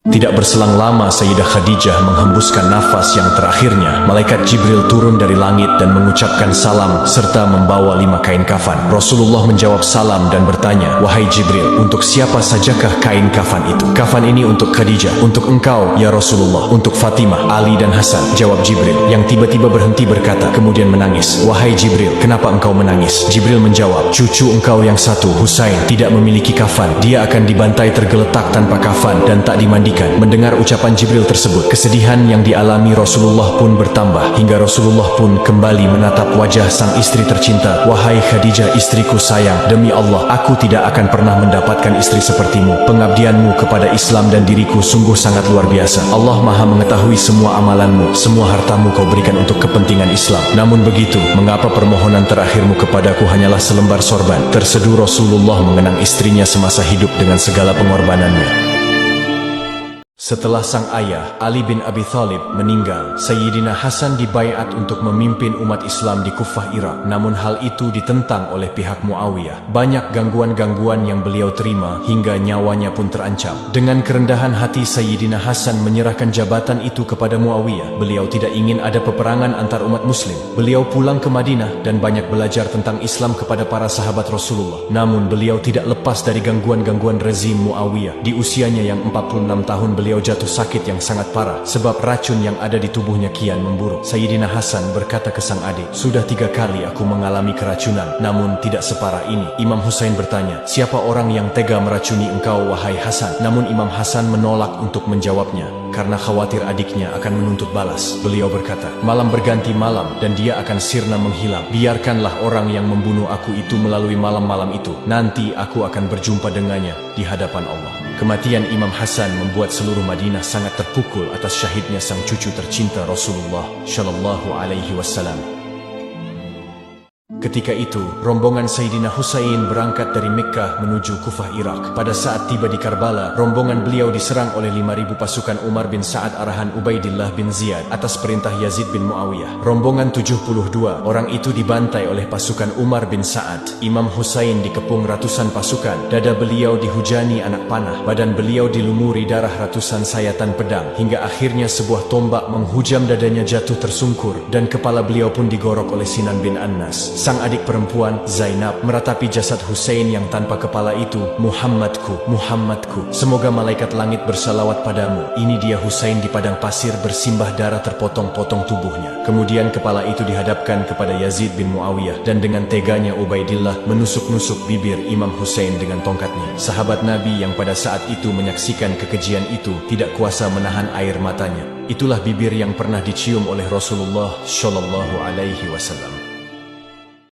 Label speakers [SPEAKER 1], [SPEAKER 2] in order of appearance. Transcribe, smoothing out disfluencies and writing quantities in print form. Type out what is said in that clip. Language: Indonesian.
[SPEAKER 1] Tidak berselang lama Sayyidah Khadijah menghembuskan nafas yang terakhirnya. Malaikat Jibril turun dari langit dan mengucapkan salam serta membawa 5 kain kafan. Rasulullah menjawab salam dan bertanya, "Wahai Jibril, untuk siapa sajakah kain kafan itu?" "Kafan ini untuk Khadijah." "Untuk engkau, ya Rasulullah." "Untuk Fatimah, Ali dan Hasan," jawab Jibril, yang tiba-tiba berhenti berkata, kemudian menangis. "Wahai Jibril, kenapa engkau menangis?" Jibril menjawab, "Cucu engkau yang satu, Husain, tidak memiliki kafan. Dia akan dibantai tergeletak tanpa kafan dan tak dimandikan." Mendengar ucapan Jibril tersebut, kesedihan yang dialami Rasulullah pun bertambah, hingga Rasulullah pun kembali menatap wajah sang istri tercinta. "Wahai Khadijah, istriku sayang, demi Allah, aku tidak akan pernah mendapatkan istri sepertimu. Pengabdianmu kepada Islam dan diriku sungguh sangat luar biasa. Allah Maha mengetahui semua amalanmu, semua hartamu kau berikan untuk kepentingan Islam. Namun begitu, mengapa permohonan terakhirmu kepadaku hanyalah selembar sorban?" Terseduh Rasulullah mengenang istrinya semasa hidup dengan segala pengorbanannya. Setelah sang ayah, Ali bin Abi Thalib, meninggal, Sayyidina Hasan dibaiat untuk memimpin umat Islam di Kufah, Irak. Namun hal itu ditentang oleh pihak Muawiyah. Banyak gangguan-gangguan yang beliau terima, hingga nyawanya pun terancam. Dengan kerendahan hati Sayyidina Hasan menyerahkan jabatan itu kepada Muawiyah. Beliau tidak ingin ada peperangan antar umat muslim. Beliau pulang ke Madinah dan banyak belajar tentang Islam kepada para sahabat Rasulullah. Namun beliau tidak lepas dari gangguan-gangguan rezim Muawiyah. Di usianya yang 46 tahun beliau jatuh sakit yang sangat parah sebab racun yang ada di tubuhnya kian memburuk. Sayyidina Hasan berkata ke sang adik, "Sudah 3 kali aku mengalami keracunan, namun tidak separah ini." Imam Husain bertanya, "Siapa orang yang tega meracuni engkau, wahai Hasan?" Namun Imam Hasan menolak untuk menjawabnya karena khawatir adiknya akan menuntut balas. Beliau berkata, "Malam berganti malam dan dia akan sirna menghilang. Biarkanlah orang yang membunuh aku itu melalui malam-malam itu. Nanti aku akan berjumpa dengannya di hadapan Allah." Kematian Imam Hasan membuat seluruh Madinah sangat terpukul atas syahidnya sang cucu tercinta Rasulullah Shallallahu Alaihi Wasallam. Ketika itu, rombongan Sayyidina Husain berangkat dari Mekkah menuju Kufah, Irak. Pada saat tiba di Karbala, rombongan beliau diserang oleh 5.000 pasukan Umar bin Sa'ad arahan Ubaidillah bin Ziyad atas perintah Yazid bin Muawiyah. Rombongan 72 orang itu dibantai oleh pasukan Umar bin Sa'ad. Imam Husain dikepung ratusan pasukan. Dada beliau dihujani anak panah. Badan beliau dilumuri darah ratusan sayatan pedang. Hingga akhirnya sebuah tombak menghujam dadanya jatuh tersungkur. Dan kepala beliau pun digorok oleh Sinan bin An-Nas. Sang adik perempuan, Zainab, meratapi jasad Husain yang tanpa kepala itu. "Muhammadku, Muhammadku, semoga malaikat langit bersalawat padamu." Ini dia Husain di padang pasir bersimbah darah terpotong-potong tubuhnya. Kemudian kepala itu dihadapkan kepada Yazid bin Muawiyah dan dengan teganya Ubaidillah menusuk-nusuk bibir Imam Husain dengan tongkatnya. Sahabat Nabi yang pada saat itu menyaksikan kekejian itu tidak kuasa menahan air matanya. Itulah bibir yang pernah dicium oleh Rasulullah Shallallahu Alaihi Wasallam.